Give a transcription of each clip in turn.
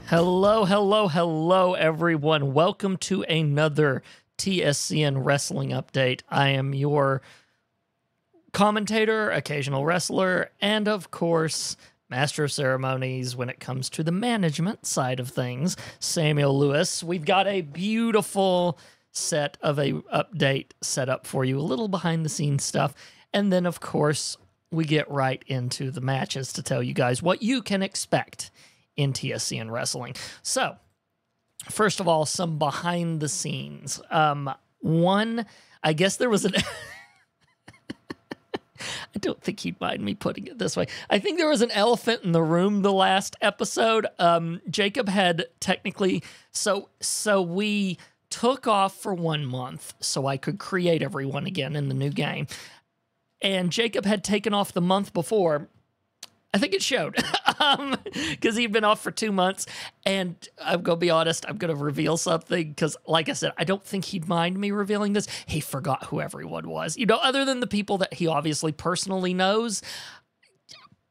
Hello, hello, hello, everyone. Welcome to another TSCN Wrestling update. I am your commentator, occasional wrestler, and of course, master of ceremonies when it comes to the management side of things, Samuel Lewis. We've got a beautiful set of a update set up for you, a little behind the scenes stuff, and then of course, we get right into the matches to tell you guys what you can expect in TSCN Wrestling. So, first of all, some behind the scenes. One, I guess there was an... I don't think he'd mind me putting it this way. I think there was an elephant in the room the last episode. Jacob had technically... So we took off for 1 month so I could create everyone again in the new game. And Jacob had taken off the month before. I think it showed because he'd been off for 2 months. And I'm going to be honest, I'm going to reveal something because, like I said, I don't think he'd mind me revealing this. He forgot who everyone was. You know, other than the people that he obviously personally knows,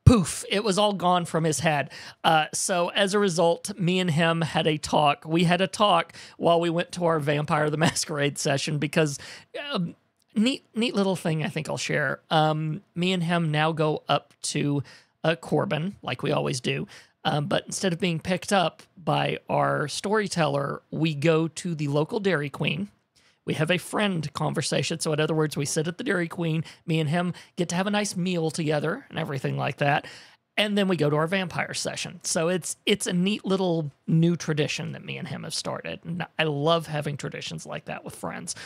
poof, it was all gone from his head. So as a result, me and him had a talk. We had a talk while we went to our Vampire the Masquerade session because... Neat little thing I think I'll share. Me and him now go up to Corbin, like we always do. But instead of being picked up by our storyteller, we go to the local Dairy Queen. We have a friend conversation. So in other words, we sit at the Dairy Queen. Me and him get to have a nice meal together and everything like that. And then we go to our vampire session. So it's a neat little new tradition that me and him have started. And I love having traditions like that with friends.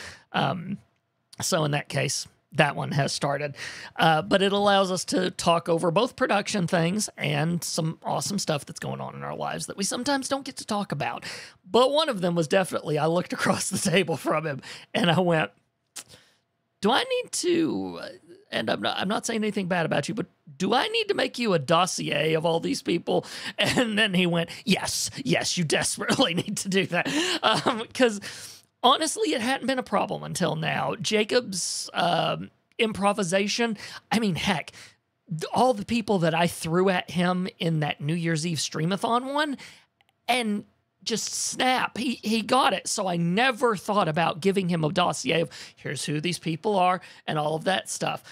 So in that case, that one has started. But it allows us to talk over both production things and some awesome stuff that's going on in our lives that we sometimes don't get to talk about. But one of them was definitely, I looked across the table from him and I went, do I need to, and I'm not saying anything bad about you, but do I need to make you a dossier of all these people? And then he went, yes, you desperately need to do that. Because... honestly, it hadn't been a problem until now. Jacob's improvisation, I mean, heck, all the people that I threw at him in that New Year's Eve Streamathon one, and just snap, he got it. So I never thought about giving him a dossier of, here's who these people are, and all of that stuff.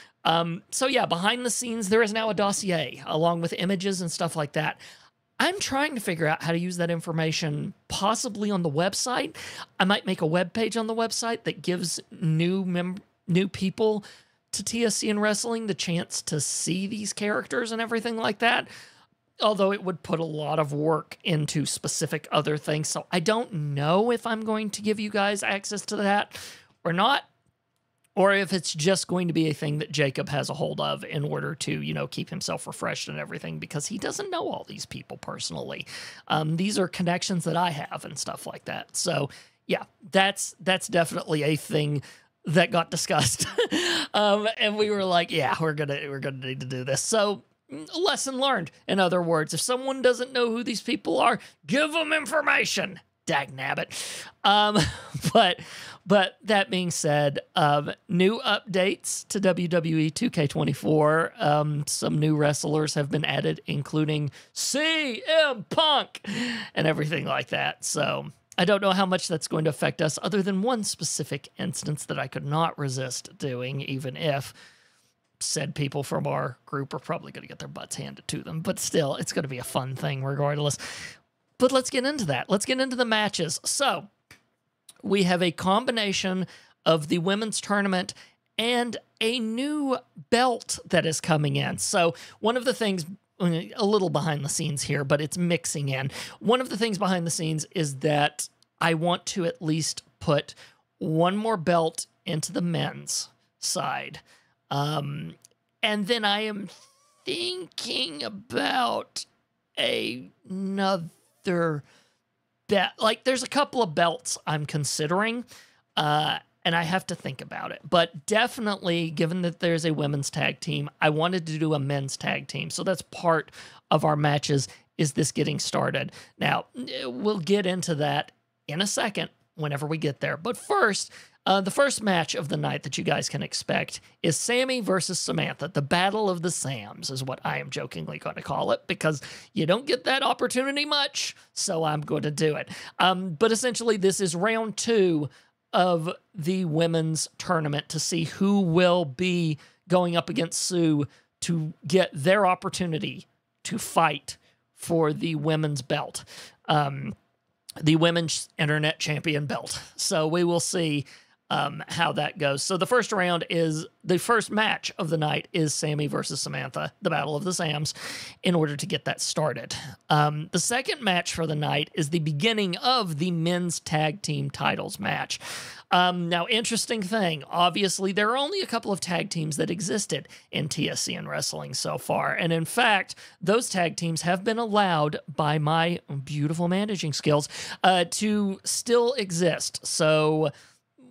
So yeah, behind the scenes, there is now a dossier, along with images and stuff like that. I'm trying to figure out how to use that information possibly on the website. I might make a web page on the website that gives new people to TSCN Wrestling the chance to see these characters and everything like that. Although it would put a lot of work into specific other things. So I don't know if I'm going to give you guys access to that or not. Or if it's just going to be a thing that Jacob has a hold of in order to, you know, keep himself refreshed and everything, because he doesn't know all these people personally. These are connections that I have and stuff like that. So, yeah, that's definitely a thing that got discussed. And we were like, yeah, we're gonna need to do this. So, lesson learned. In other words, if someone doesn't know who these people are, give them information. Dagnabbit. But that being said, new updates to WWE 2K24. Some new wrestlers have been added, including CM Punk and everything like that. So I don't know how much that's going to affect us, other than one specific instance that I could not resist doing, even if said people from our group are probably going to get their butts handed to them. But still, it's going to be a fun thing regardless. But let's get into that. Let's get into the matches. So we have a combination of the women's tournament and a new belt that is coming in. So one of the things, a little behind the scenes here, but it's mixing in. One of the things behind the scenes is that I want to at least put one more belt into the men's side. And then I am thinking about another belt. Like, there's a couple of belts I'm considering, and I have to think about it. But definitely, given that there's a women's tag team, I wanted to do a men's tag team. So that's part of our matches, is this getting started. Now, we'll get into that in a second whenever we get there. But first, The first match of the night that you guys can expect is Sammy versus Samantha. The Battle of the Sams is what I am jokingly going to call it, because you don't get that opportunity much, so I'm going to do it. But essentially, this is round 2 of the women's tournament to see who will be going up against Sue to get their opportunity to fight for the women's belt, the women's internet champion belt. So we will see how that goes. So the first match of the night is Sammy versus Samantha, the Battle of the Sams, in order to get that started. The second match for the night is the beginning of the men's tag team titles match. Now, interesting thing, obviously, there are only a couple of tag teams that existed in TSCN Wrestling so far. And in fact, those tag teams have been allowed by my beautiful managing skills to still exist. So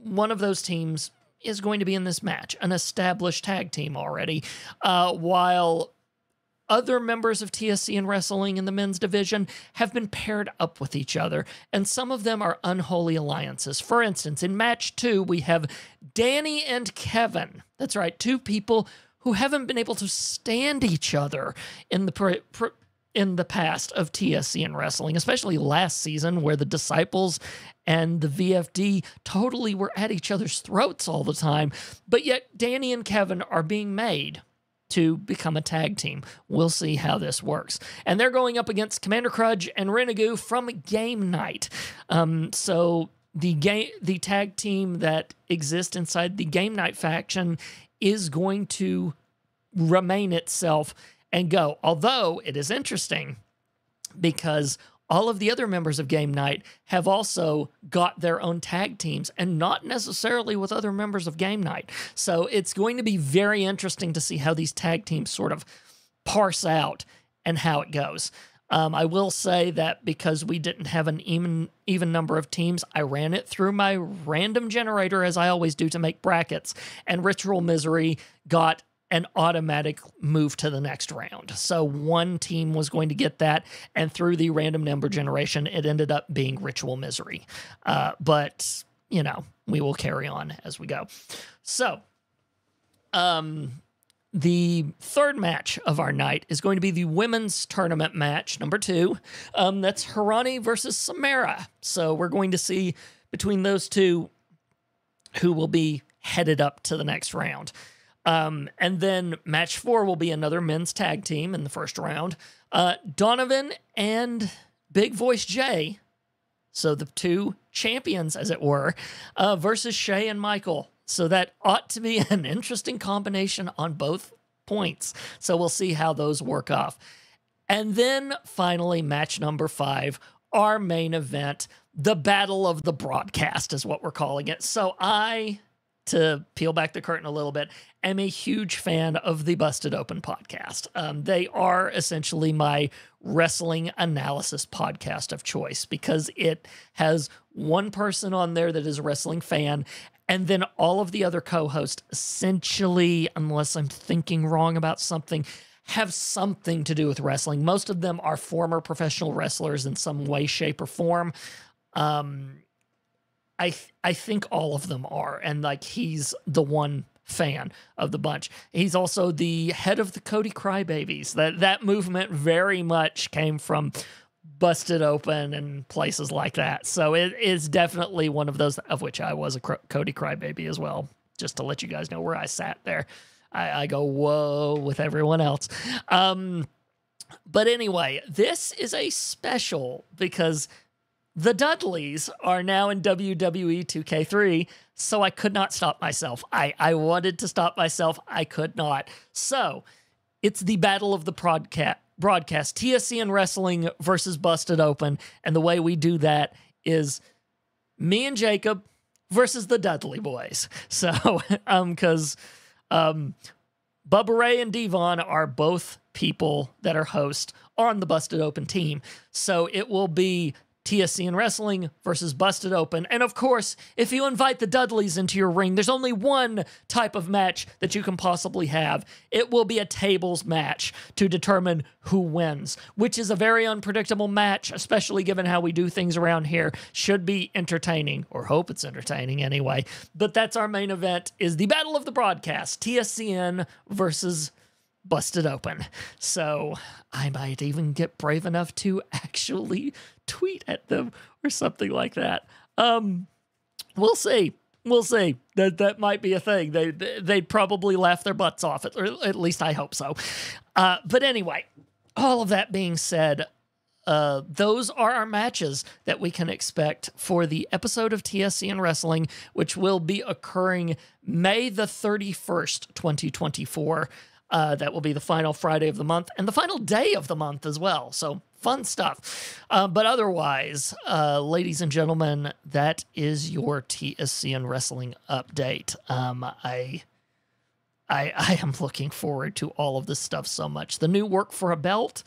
one of those teams is going to be in this match, an established tag team already, while other members of TSCN Wrestling in the men's division have been paired up with each other, and some of them are unholy alliances. For instance, in match 2, we have Danny and Kevin. That's right, 2 people who haven't been able to stand each other in the past of TSCN Wrestling, especially last season, where the Disciples and the VFD totally were at each other's throats all the time. But yet Danny and Kevin are being made to become a tag team. We'll see how this works. And they're going up against Commander Crudge and Renegade from Game Night. So the tag team that exists inside the Game Night faction is going to remain itself and go. Although it is interesting because all of the other members of Game Night have also got their own tag teams, and not necessarily with other members of Game Night. So it's going to be very interesting to see how these tag teams sort of parse out and how it goes. I will say that because we didn't have an even number of teams, I ran it through my random generator, as I always do, to make brackets, and Ritual Misery got an automatic move to the next round. So one team was going to get that, and through the random number generation, it ended up being Ritual Misery. But, you know, we will carry on as we go. So, the third match of our night is going to be the women's tournament match, number 2. That's Harani versus Samara. So we're going to see between those two who will be headed up to the next round. And then match 4 will be another men's tag team in the first round. Donovan and Big Voice Jay, so the 2 champions, as it were, versus Shay and Michael. So that ought to be an interesting combination on both points. So we'll see how those work off. And then finally, match number 5, our main event, the Battle of the Broadcast is what we're calling it. So to peel back the curtain a little bit, am a huge fan of the Busted Open podcast. They are essentially my wrestling analysis podcast of choice because it has one person on there that is a wrestling fan, and then all of the other co-hosts essentially, unless I'm thinking wrong about something, have something to do with wrestling. Most of them are former professional wrestlers in some way, shape, or form. I think all of them are, and like he's the one fan of the bunch. He's also the head of the Cody Crybabies. That movement very much came from Busted Open and places like that. So it is definitely one of those, of which I was a Cody Crybaby as well, just to let you guys know where I sat there. I go, whoa, with everyone else. But anyway, this is a special because the Dudleys are now in WWE 2K3, so I could not stop myself. I wanted to stop myself. I could not. So it's the Battle of the broadcast, TSCN Wrestling versus Busted Open. And the way we do that is me and Jacob versus the Dudley Boys. So, because Bubba Ray and Devon are both people that are hosts on the Busted Open team. So it will be TSCN Wrestling versus Busted Open. And of course, if you invite the Dudleys into your ring, there's only one type of match that you can possibly have. It will be a tables match to determine who wins, which is a very unpredictable match, especially given how we do things around here. Should be entertaining, or hope it's entertaining anyway. But that's our main event, is the Battle of the Broadcast, TSCN versus Busted Open. So I might even get brave enough to actually tweet at them or something like that. We'll see. We'll see. That might be a thing. They'd probably laugh their butts off, or at least I hope so. But anyway, all of that being said, those are our matches that we can expect for the episode of TSCN Wrestling, which will be occurring May the 31st, 2024. That will be the final Friday of the month and the final day of the month as well. So fun stuff. But otherwise, ladies and gentlemen, that is your TSCN Wrestling update. I am looking forward to all of this stuff so much. The new work for a belt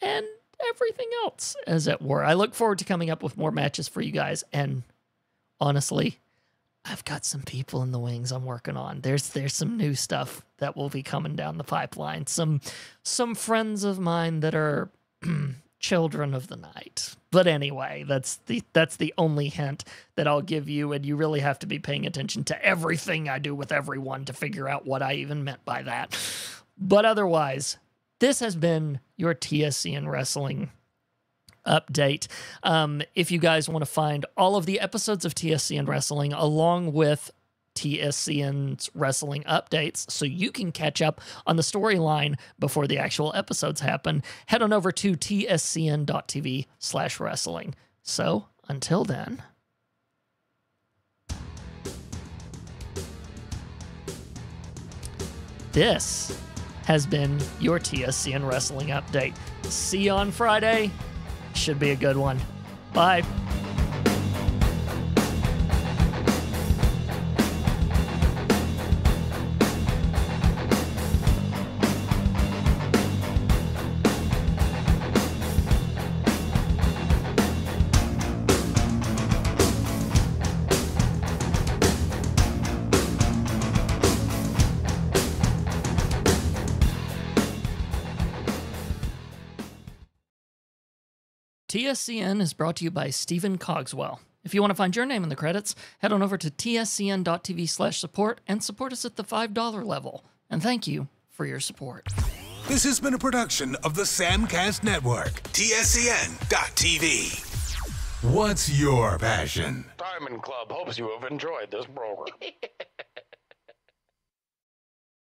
and everything else, as it were. I look forward to coming up with more matches for you guys. And honestly, I've got some people in the wings I'm working on. There's some new stuff that will be coming down the pipeline. Some friends of mine that are children of the night. But anyway, that's the only hint that I'll give you, and you really have to be paying attention to everything I do with everyone to figure out what I even meant by that. But otherwise, this has been your TSCN Wrestling update. If you guys want to find all of the episodes of TSCN Wrestling along with TSCN's wrestling updates so you can catch up on the storyline before the actual episodes happen, head on over to tscn.tv/wrestling. So until then, this has been your TSCN Wrestling update. See you on Friday. Should be a good one. Bye. TSCN is brought to you by Stephen Cogswell. If you want to find your name in the credits, head on over to tscn.tv/support and support us at the $5 level. And thank you for your support. This has been a production of the Samcast Network. TSCN.TV. What's your passion? Diamond Club hopes you have enjoyed this program.